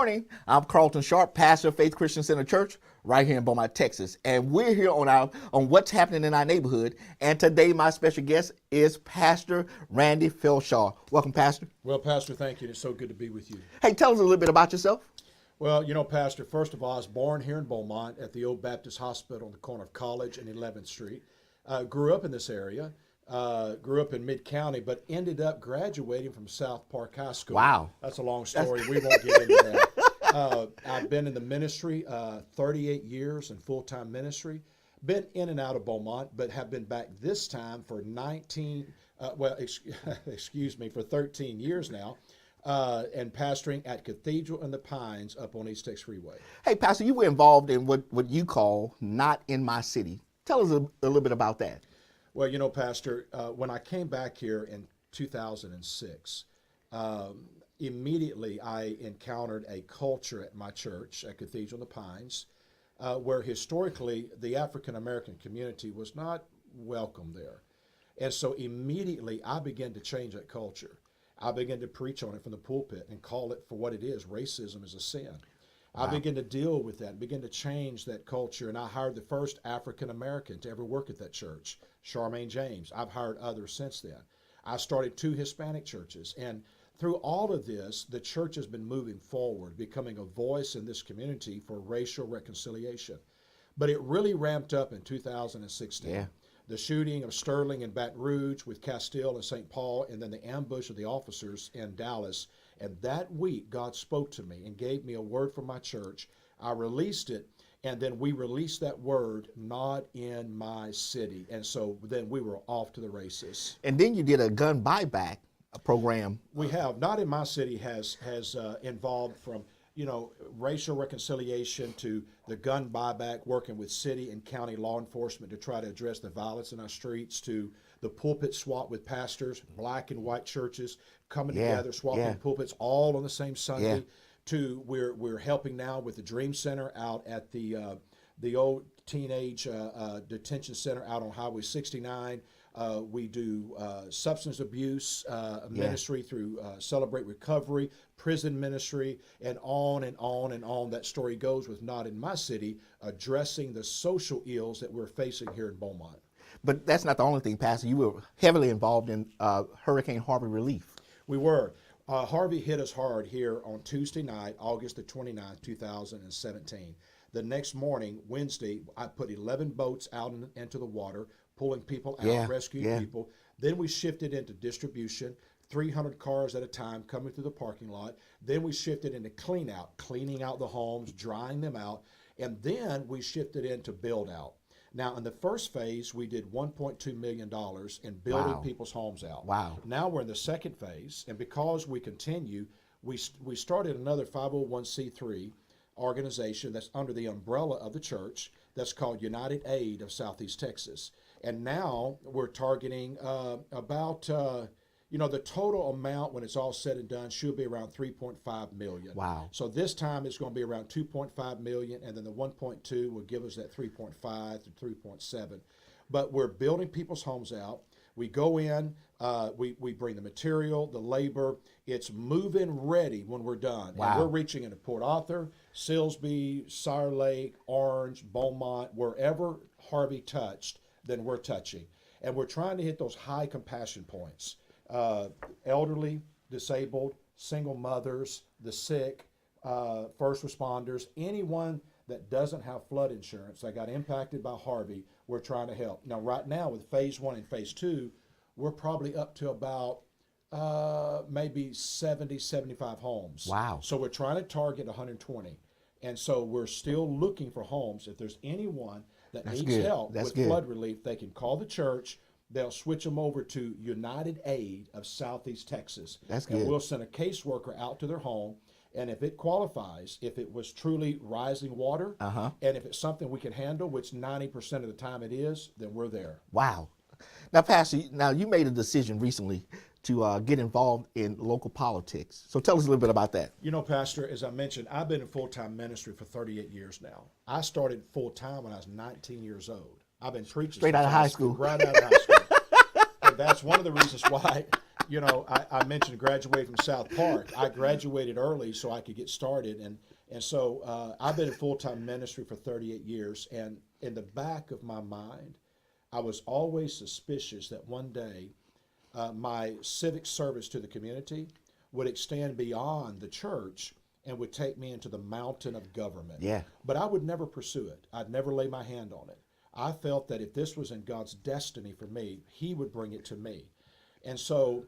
morning. I'm Carlton Sharp, pastor of Faith Christian Center Church, right here in Beaumont, Texas. And we're here on what's happening in our neighborhood. And today my special guest is Pastor Randy Feldschau. Welcome, Pastor. Well, Pastor, thank you. It's so good to be with you. Hey, tell us a little bit about yourself. Well, Pastor, first of all, I was born here in Beaumont at the Old Baptist Hospital on the corner of College and 11th Street. Grew up in this area. Grew up in Mid-County, but ended up graduating from South Park High School. Wow. That's a long story. We won't get into that. I've been in the ministry 38 years in full-time ministry. Been in and out of Beaumont, but have been back this time for 13 years now, and pastoring at Cathedral in the Pines up on East Texas Freeway. Hey, Pastor, you were involved in what you call Not in My City. Tell us a little bit about that. Well, Pastor, when I came back here in 2006, immediately I encountered a culture at my church at Cathedral in the Pines where historically the African American community was not welcome there. And so immediately I began to change that culture. I began to preach on it from the pulpit and call it for what it is. Racism is a sin. Wow. I began to deal with that, began to change that culture, and I hired the first African American to ever work at that church, Charmaine James. I've hired others since then. I started 2 Hispanic churches, and through all of this, the church has been moving forward, becoming a voice in this community for racial reconciliation. But it really ramped up in 2016. Yeah. The shooting of Sterling and Baton Rouge with Castile and St. Paul, and then the ambush of the officers in Dallas. And that week, God spoke to me and gave me a word from my church. I released it, and then we released that word, not in my city. And so then we were off to the races. And then you did a gun buyback program. We have. Not in my city has involved from, racial reconciliation to the gun buyback, working with city and county law enforcement to try to address the violence in our streets, to the pulpit swap with pastors, black and white churches coming together, swapping pulpits all on the same Sunday. To we're helping now with the Dream Center out at the old teenage detention center out on Highway 69. We do substance abuse ministry through Celebrate Recovery, prison ministry, and on and on and on. That story goes with Not in My City, addressing the social ills that we're facing here in Beaumont. But that's not the only thing, Pastor. You were heavily involved in Hurricane Harvey relief. We were. Harvey hit us hard here on Tuesday night, August the 29th, 2017. The next morning, Wednesday, I put 11 boats out into the water, pulling people out, rescuing people. Then we shifted into distribution, 300 cars at a time coming through the parking lot. Then we shifted into clean out, cleaning out the homes, drying them out. And then we shifted into build out. Now, in the first phase, we did $1.2 million in building people's homes out. Wow. Now we're in the second phase, and because we continue, we started another 501c3 organization that's under the umbrella of the church that's called United Aid of Southeast Texas. And now we're targeting about the total amount when it's all said and done should be around $3.5 million. Wow. So this time it's going to be around $2.5 million, and then the 1.2 will give us that 3.5 to 3.7. But we're building people's homes out. We go in, we bring the material, the labor. It's move-in ready when we're done. Wow. And we're reaching into Port Arthur, Silsbee, Sire Lake, Orange, Beaumont, wherever Harvey touched, then we're touching. And we're trying to hit those high compassion points. Elderly, disabled, single mothers, the sick, first responders, anyone that doesn't have flood insurance that got impacted by Harvey, we're trying to help. Now, right now with phase 1 and phase 2, we're probably up to about maybe 70, 75 homes. Wow. So we're trying to target 120. And so we're still looking for homes. If there's anyone that needs help with flood relief, they can call the church. They'll switch them over to United Aid of Southeast Texas. That's good. And we'll send a caseworker out to their home. And if it qualifies, if it was truly rising water, and if it's something we can handle, which 90% of the time it is, then we're there. Wow. Now, Pastor, you made a decision recently to get involved in local politics. So tell us a little bit about that. Pastor, as I mentioned, I've been in full-time ministry for 38 years now. I started full-time when I was 19 years old. I've been preaching straight out of high school. Right out of high school. And that's one of the reasons why I mentioned graduating from South Park. I graduated early so I could get started, and so I've been in full-time ministry for 38 years. And in the back of my mind, I was always suspicious that one day my civic service to the community would extend beyond the church and would take me into the mountain of government. Yeah. But I would never pursue it. I'd never lay my hand on it. I felt that if this was in God's destiny for me, He would bring it to me. And so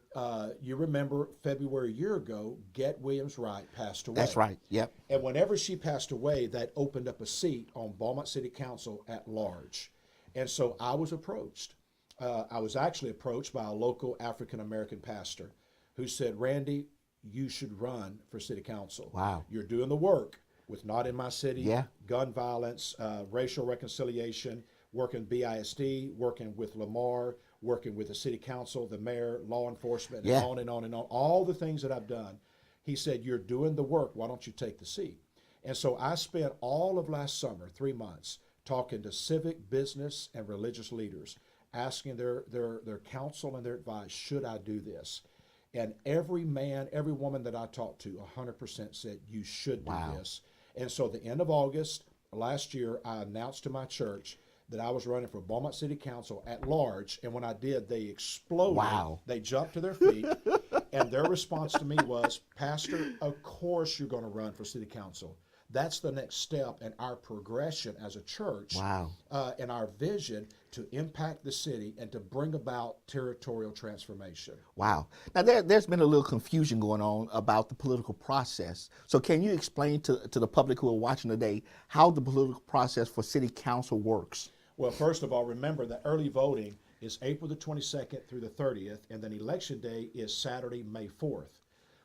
you remember February a year ago, Get Williams-Wright passed away. That's right. Yep. And whenever she passed away, that opened up a seat on Beaumont City Council at large. And so I was approached. I was actually approached by a local African-American pastor who said, Randy, you should run for city council. Wow. You're doing the work with Not in My City, Yeah. gun violence, racial reconciliation, working BISD, working with Lamar, working with the city council, the mayor, law enforcement, and Yeah. on and on and on. All the things that I've done. He said, you're doing the work. Why don't you take the seat? And so I spent all of last summer, 3 months, talking to civic, business, and religious leaders, asking their counsel and their advice, should I do this? And every man, every woman that I talked to, 100% said, you should do Wow. this. And so at the end of August last year, I announced to my church that I was running for Beaumont City Council at large. And when I did, they exploded. Wow. They jumped to their feet. And their response to me was, Pastor, of course you're going to run for city council. That's the next step in our progression as a church. Wow. And our vision to impact the city and to bring about territorial transformation. Wow. Now, there's been a little confusion going on about the political process. So can you explain to the public who are watching today how the political process for city council works? Well, first of all, remember that early voting is April the 22nd through the 30th, and then election day is Saturday, May 4th.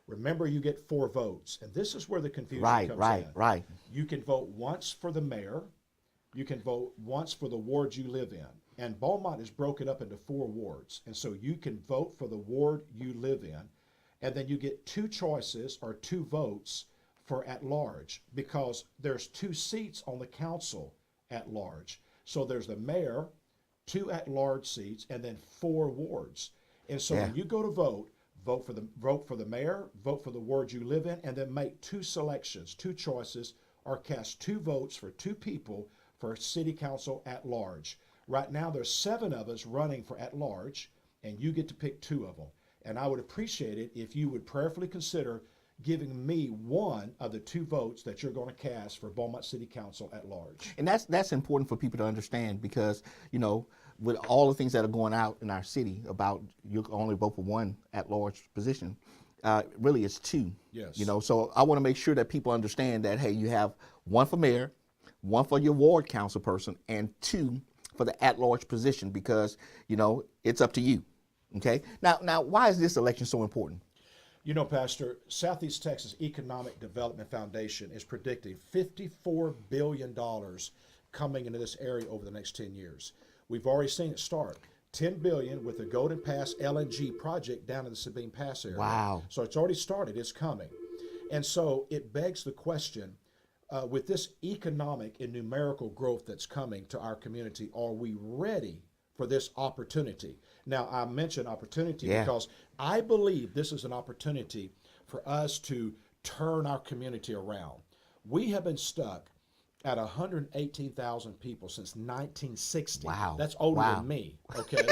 Remember, you get 4 votes, and this is where the confusion comes in. Right. You can vote once for the mayor. You can vote once for the ward you live in. And Beaumont is broken up into 4 wards, and so you can vote for the ward you live in, and then you get 2 choices or 2 votes for at large, because there's 2 seats on the council at large. So there's the mayor, 2 at-large seats, and then 4 wards. And so Yeah. when you go to vote for the mayor, vote for the ward you live in, and then make 2 selections, 2 choices, or cast 2 votes for 2 people for city council at large. Right now, there's 7 of us running for at large, and you get to pick 2 of them. And I would appreciate it if you would prayerfully consider giving me 1 of the 2 votes that you're going to cast for Beaumont City Council at large. And that's important for people to understand because, with all the things that are going out in our city about you can only vote for 1 at-large position, really it's 2. Yes. So I want to make sure that people understand that, hey, you have 1 for mayor, 1 for your ward council person, and 2 for the at-large position because, it's up to you. Okay? Now, why is this election so important? Pastor, Southeast Texas Economic Development Foundation is predicting $54 billion coming into this area over the next 10 years. We've already seen it start. $10 billion with the Golden Pass LNG project down in the Sabine Pass area. Wow. So it's already started. It's coming. And so it begs the question, with this economic and numerical growth that's coming to our community, are we ready for this opportunity? Now, I mention opportunity because I believe this is an opportunity for us to turn our community around. We have been stuck at 118,000 people since 1960. Wow. That's older Wow. than me, okay?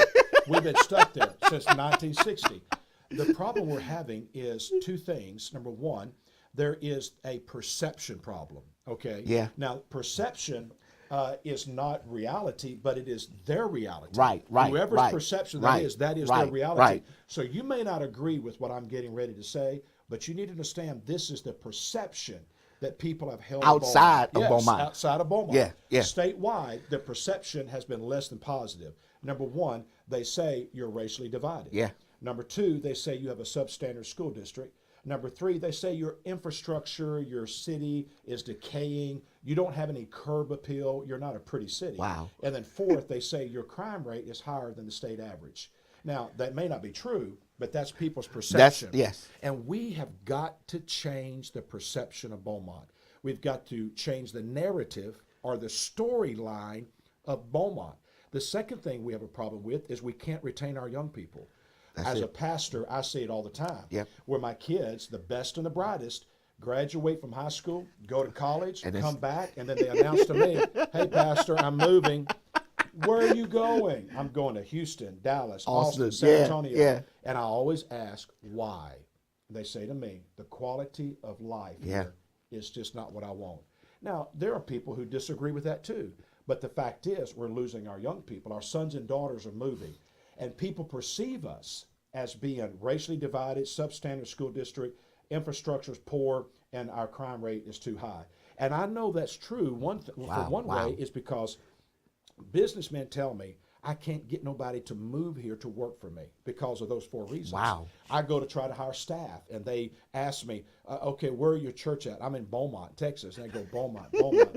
We've been stuck there since 1960. The problem we're having is 2 things. Number 1, there is a perception problem, okay? Yeah. Now, perception is not reality, but it is their reality. Right. Whoever's perception that is their reality. Right. So you may not agree with what I'm getting ready to say, but you need to understand this is the perception that people have held Outside of Beaumont. Beaumont. Outside of Beaumont. Yeah. Statewide, the perception has been less than positive. Number 1, they say you're racially divided. Yeah. Number 2, they say you have a substandard school district. Number 3, they say your infrastructure, your city is decaying. You don't have any curb appeal. You're not a pretty city. Wow. And then 4th, they say your crime rate is higher than the state average. Now, that may not be true, but that's people's perception. Yes. And we have got to change the perception of Beaumont. We've got to change the narrative or the storyline of Beaumont. The second thing we have a problem with is we can't retain our young people. As a pastor, I see it all the time. Yep. Where my kids, the best and the brightest, graduate from high school, go to college, and come back, and then they announce to me, "Hey, Pastor, I'm moving." "Where are you going?" "I'm going to Houston, Dallas, Austin, San Antonio." Yeah. And I always ask why. They say to me, "The quality of life here is just not what I want." Now, there are people who disagree with that too. But the fact is, we're losing our young people. Our sons and daughters are moving. And people perceive us as being racially divided, substandard school district, infrastructure is poor, and our crime rate is too high. And I know that's true. One way is because businessmen tell me, I can't get nobody to move here to work for me because of those 4 reasons. Wow. I go to try to hire staff, and they ask me, "Okay, where are your church at?" "I'm in Beaumont, Texas." And I go, "Beaumont, Beaumont."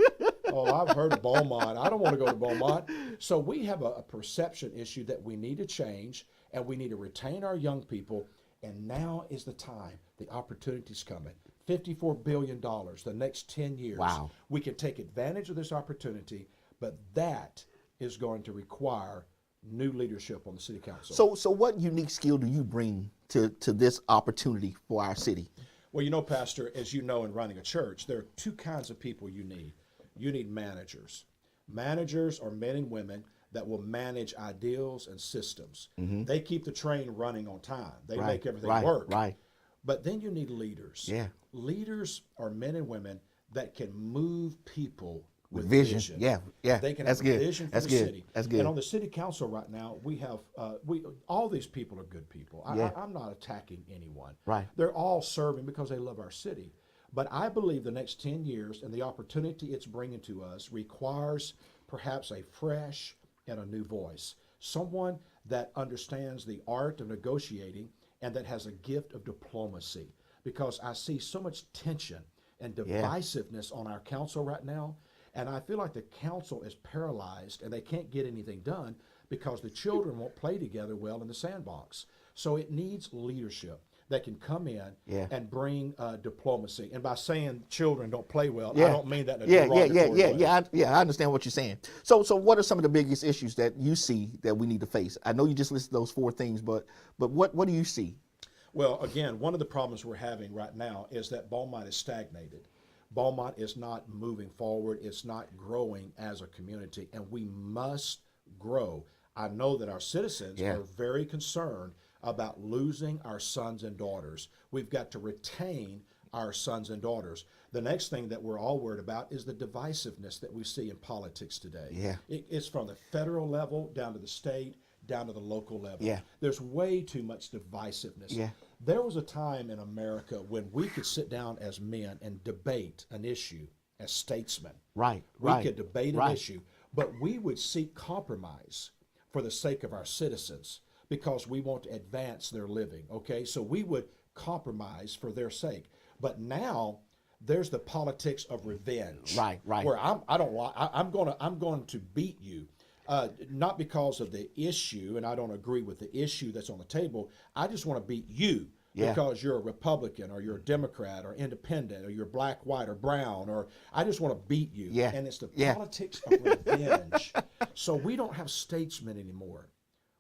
"Oh, I've heard of Beaumont. I don't want to go to Beaumont." So we have a perception issue that we need to change, and we need to retain our young people. And now is the time. The opportunity's coming. $54 billion the next 10 years. Wow. We can take advantage of this opportunity, but that is going to require new leadership on the city council. So what unique skill do you bring to this opportunity for our city? Well, you know, Pastor, as you know, in running a church, there are 2 kinds of people you need. You need managers. Managers are men and women that will manage ideals and systems. They keep the train running on time. They make everything work. Right. But then you need leaders. Yeah. Leaders are men and women that can move people with vision. Yeah. They can That's have a good. vision for That's the good. city. That's good. And on the city council right now, we have all these people are good people. I'm not attacking anyone. Right. They're all serving because they love our city. But I believe the next 10 years and the opportunity it's bringing to us requires perhaps a fresh and a new voice. Someone that understands the art of negotiating and that has a gift of diplomacy. Because I see so much tension and divisiveness on our council right now. And I feel like the council is paralyzed and they can't get anything done because the children won't play together well in the sandbox. So it needs leadership that can come in and bring diplomacy. And by saying children don't play well, I don't mean that in a derogatory way. I understand what you're saying. So what are some of the biggest issues that you see that we need to face? I know you just listed those 4 things, but what do you see? Well, again, one of the problems we're having right now is that Beaumont is stagnated. Beaumont is not moving forward. It's not growing as a community, and we must grow. I know that our citizens are very concerned about losing our sons and daughters. We've got to retain our sons and daughters. The next thing that we're all worried about is the divisiveness that we see in politics today. Yeah. It's from the federal level down to the state, down to the local level. Yeah. There's way too much divisiveness. Yeah. There was a time in America when we could sit down as men and debate an issue as statesmen. Right. We could debate an issue, but we would seek compromise for the sake of our citizens because we want to advance their living, okay? So we would compromise for their sake. But now there's the politics of revenge. Right. Where I'm going to beat you. Not because of the issue, and I don't agree with the issue that's on the table. I just want to beat you because you're a Republican or you're a Democrat or independent or you're black, white, or brown, or I just want to beat you. Yeah. And it's the politics of revenge. So we don't have statesmen anymore.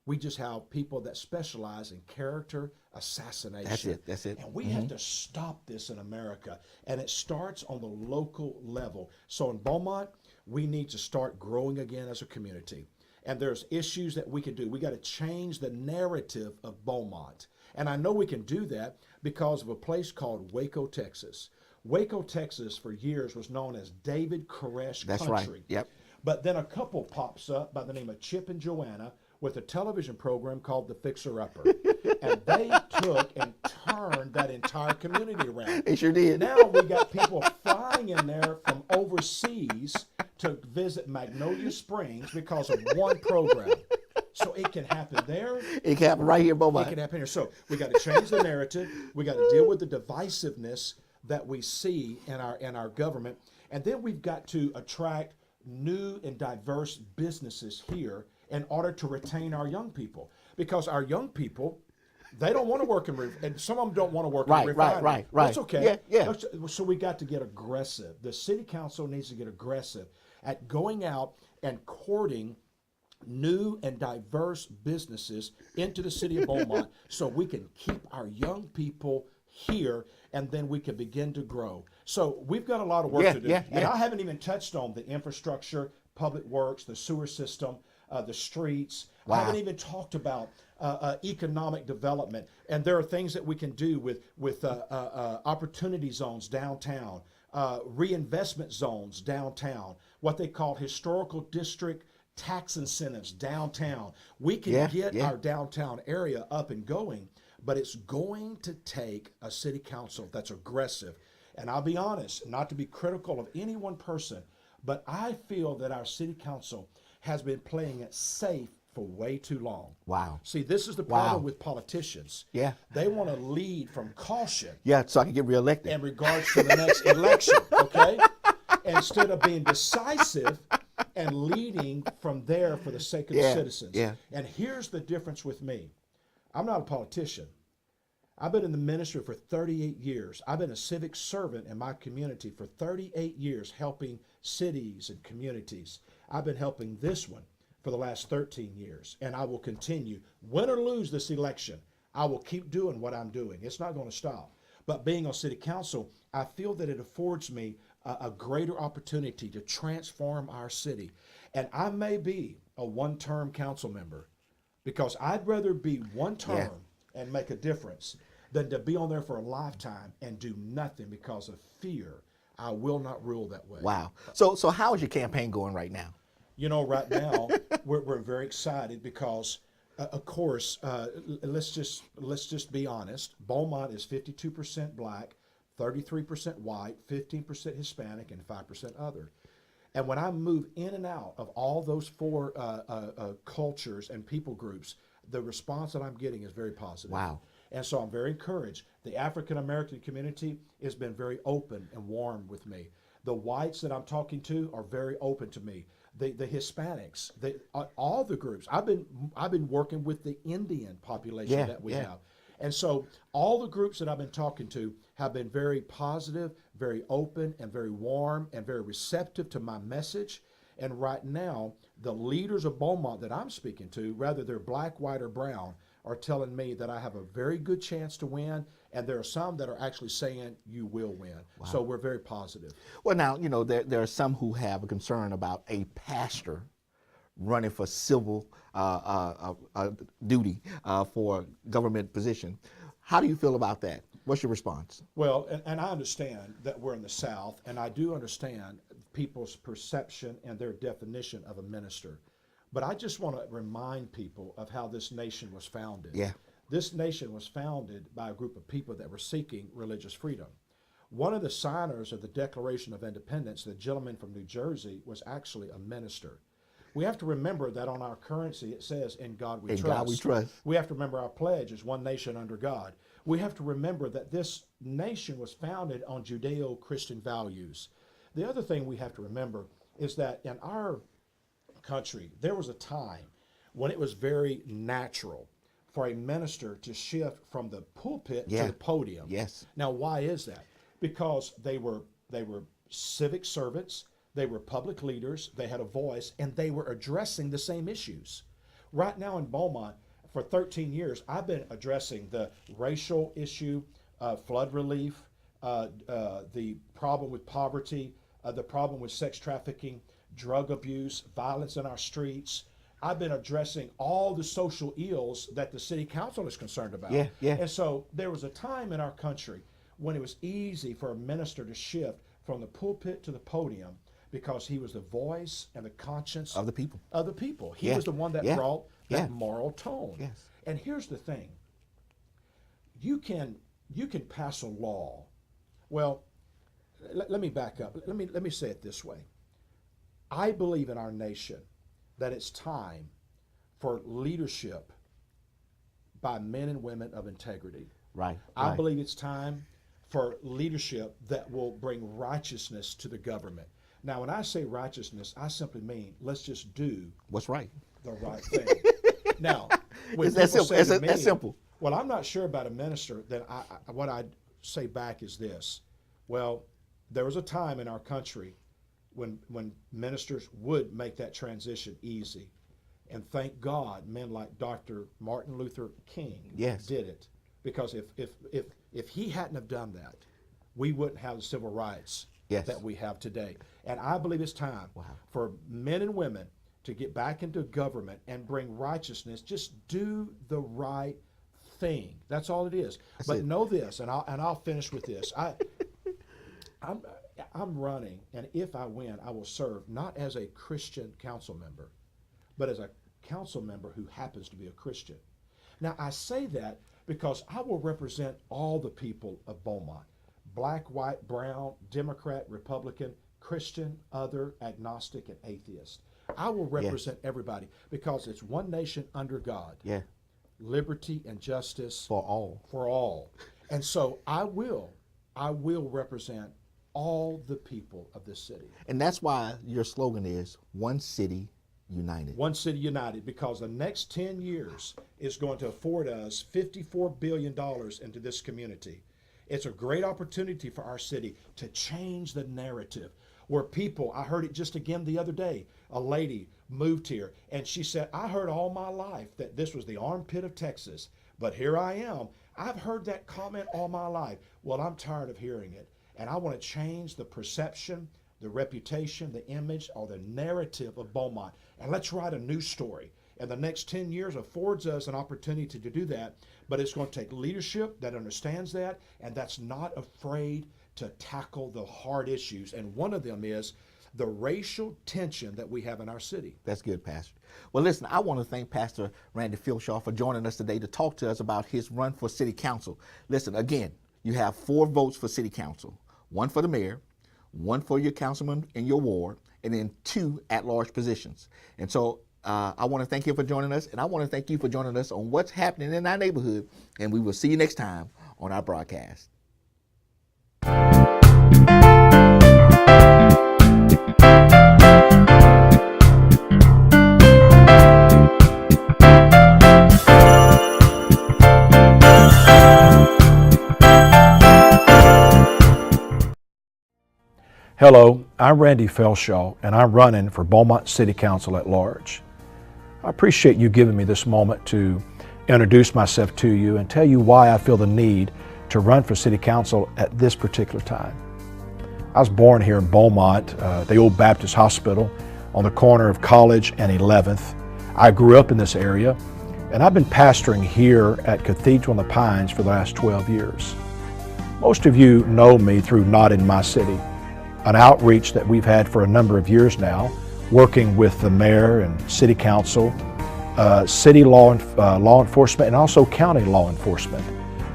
We just have people that specialize in character assassination. That's it. And we have to stop this in America. And it starts on the local level. So in Beaumont, we need to start growing again as a community. And there's issues that we can do. We got to change the narrative of Beaumont. And I know we can do that because of a place called Waco, Texas. Waco, Texas, for years was known as David Koresh Country. That's right. Yep. But then a couple pops up by the name of Chip and Joanna with a television program called The Fixer Upper. And they took and turned that entire community around. They sure did. Now we got people flying in there from overseas to visit Magnolia Springs because of one program. So it can happen there. It can happen right here in Beaumont. It can happen here. So we got to change the narrative. We got to deal with the divisiveness that we see in our government. And then we've got to attract new and diverse businesses here in order to retain our young people. Because our young people, they don't want to work and some of them don't want to work in refinery. Right. That's okay. Yeah. So we got to get aggressive. The city council needs to get aggressive at going out and courting new and diverse businesses into the city of Beaumont so we can keep our young people here and then we can begin to grow. So we've got a lot of work to do. And I haven't even touched on the infrastructure, public works, the sewer system, the streets. I haven't even talked about economic development. And there are things that we can do with opportunity zones downtown, reinvestment zones downtown, what they call historical district tax incentives downtown. We can get our downtown area up and going, but it's going to take a city council that's aggressive. And I'll be honest, not to be critical of any one person, but I feel that our city council has been playing it safe for way too long. Wow. See, this is the problem with politicians. Yeah. They want to lead from caution. Yeah, so I can get reelected. In regards to the next election, okay? Instead of being decisive and leading from there for the sake of the citizens. Yeah. And here's the difference with me. I'm not a politician. I've been in the ministry for 38 years. I've been a civic servant in my community for 38 years, helping cities and communities. I've been helping this one for the last 13 years, and I will continue. Win or lose this election, I will keep doing what I'm doing. It's not going to stop. But being on city council, I feel that it affords me a greater opportunity to transform our city. And I may be a one-term council member because I'd rather be one term and make a difference than to be on there for a lifetime and do nothing because of fear. I will not rule that way. Wow. So how is your campaign going right now? You know, right now we're very excited because, of course, let's just be honest. Beaumont is 52% black, 33% white, 15% Hispanic, and 5% other. And when I move in and out of all those four cultures and people groups, the response that I'm getting is very positive. Wow. And so I'm very encouraged. The African American community has been very open and warm with me. The whites that I'm talking to are very open to me. The Hispanics, all the groups. I've been working with the Indian population that we have. And so all the groups that I've been talking to have been very positive, very open, and very warm, and very receptive to my message. And right now, the leaders of Beaumont that I'm speaking to, whether they're black, white, or brown, are telling me that I have a very good chance to win, and there are some that are actually saying you will win. Wow. So we're very positive. Well, now, you know, there are some who have a concern about a pastor running for civil duty for government position. How do you feel about that? What's your response? Well, and I understand that we're in the South, and I do understand people's perception and their definition of a minister. But I just want to remind people of how this nation was founded. Yeah. This nation was founded by a group of people that were seeking religious freedom. One of the signers of the Declaration of Independence, the gentleman from New Jersey, was actually a minister. We have to remember that on our currency it says, "In God we trust." In God we trust. We have to remember our pledge is one nation under God. We have to remember that this nation was founded on Judeo-Christian values. The other thing we have to remember is that in our country, there was a time when it was very natural for a minister to shift from the pulpit to the podium. Yes. Now, why is that? Because they were civic servants, they were public leaders, they had a voice, and they were addressing the same issues. Right now in Beaumont, for 13 years, I've been addressing the racial issue, flood relief, the problem with poverty, the problem with sex trafficking, drug abuse, violence in our streets. I've been addressing all the social ills that the city council is concerned about. And so there was a time in our country when it was easy for a minister to shift from the pulpit to the podium because he was the voice and the conscience of the people. He was the one that brought that moral tone. Yes. And here's the thing. You can pass a law. Well, let me back up. Let me say it this way. I believe in our nation that it's time for leadership by men and women of integrity. Right. I believe it's time for leadership that will bring righteousness to the government. Now, when I say righteousness, I simply mean let's just do what's right, the right thing. Now, it's that simple. That's simple. Well, I'm not sure about a minister. Then what I'd say back is this. Well, there was a time in our country when ministers would make that transition easy. And thank God men like Dr. Martin Luther King Yes. did it. Because if he hadn't have done that, we wouldn't have the civil rights Yes. that we have today. And I believe it's time for men and women to get back into government and bring righteousness. Just do the right thing. That's all it is. But know this, and I'll finish with this. I'm running, and if I win, I will serve not as a Christian council member, but as a council member who happens to be a Christian. Now, I say that because I will represent all the people of Beaumont, black, white, brown, Democrat, Republican, Christian, other, agnostic, and atheist. I will represent everybody because it's one nation under God. Yeah. Liberty and justice For all. For all. And so I will represent all the people of this city. And that's why your slogan is One City United. One City United, because the next 10 years is going to afford us $54 billion into this community. It's a great opportunity for our city to change the narrative where people, I heard it just again the other day, a lady moved here and she said, I heard all my life that this was the armpit of Texas, but here I am. I've heard that comment all my life. Well, I'm tired of hearing it. And I want to change the perception, the reputation, the image, or the narrative of Beaumont. And let's write a new story. And the next 10 years affords us an opportunity to do that. But it's going to take leadership that understands that and that's not afraid to tackle the hard issues. And one of them is the racial tension that we have in our city. That's good, Pastor. Well, listen, I want to thank Pastor Randy Feldschau for joining us today to talk to us about his run for city council. Listen, again, you have 4 votes for city council. 1 for the mayor, 1 for your councilman in your ward, and then 2 at-large positions. And so I want to thank you for joining us, and I want to thank you for joining us on what's happening in our neighborhood, and we will see you next time on our broadcast. Hello, I'm Randy Feldschau, and I'm running for Beaumont City Council at large. I appreciate you giving me this moment to introduce myself to you and tell you why I feel the need to run for City Council at this particular time. I was born here in Beaumont, the old Baptist Hospital on the corner of College and 11th. I grew up in this area, and I've been pastoring here at Cathedral in the Pines for the last 12 years. Most of you know me through Not in My City, an outreach that we've had for a number of years now, working with the mayor and city council, city law enforcement, and also county law enforcement,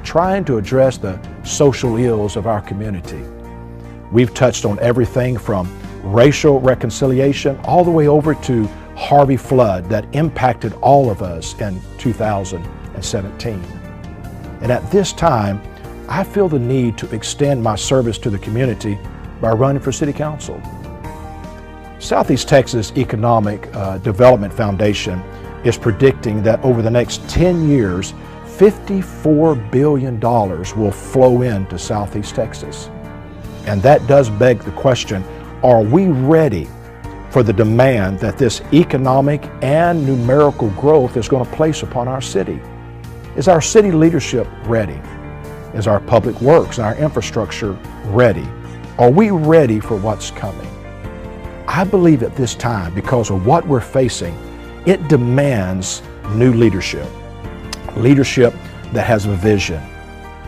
trying to address the social ills of our community. We've touched on everything from racial reconciliation all the way over to Harvey flood that impacted all of us in 2017. And at this time, I feel the need to extend my service to the community by running for City Council. Southeast Texas Economic Development Foundation is predicting that over the next 10 years, $54 billion will flow into Southeast Texas. And that does beg the question, are we ready for the demand that this economic and numerical growth is going to place upon our city? Is our city leadership ready? Is our public works and our infrastructure ready? Are we ready for what's coming? I believe at this time, because of what we're facing, it demands new leadership. Leadership that has a vision.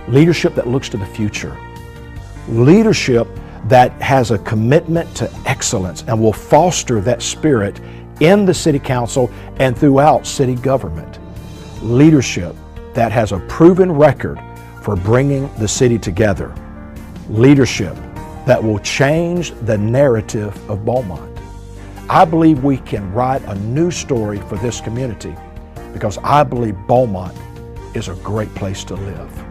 Leadership that looks to the future. Leadership that has a commitment to excellence and will foster that spirit in the city council and throughout city government. Leadership that has a proven record for bringing the city together. Leadership that will change the narrative of Beaumont. I believe we can write a new story for this community because I believe Beaumont is a great place to live.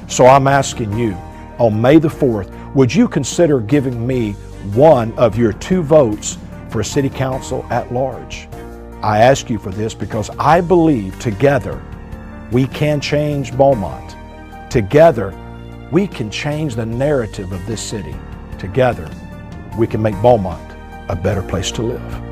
So I'm asking you, on May the 4th, would you consider giving me one of your 2 votes for City Council at large? I ask you for this because I believe together we can change Beaumont. Together, we can change the narrative of this city. Together, we can make Beaumont a better place to live.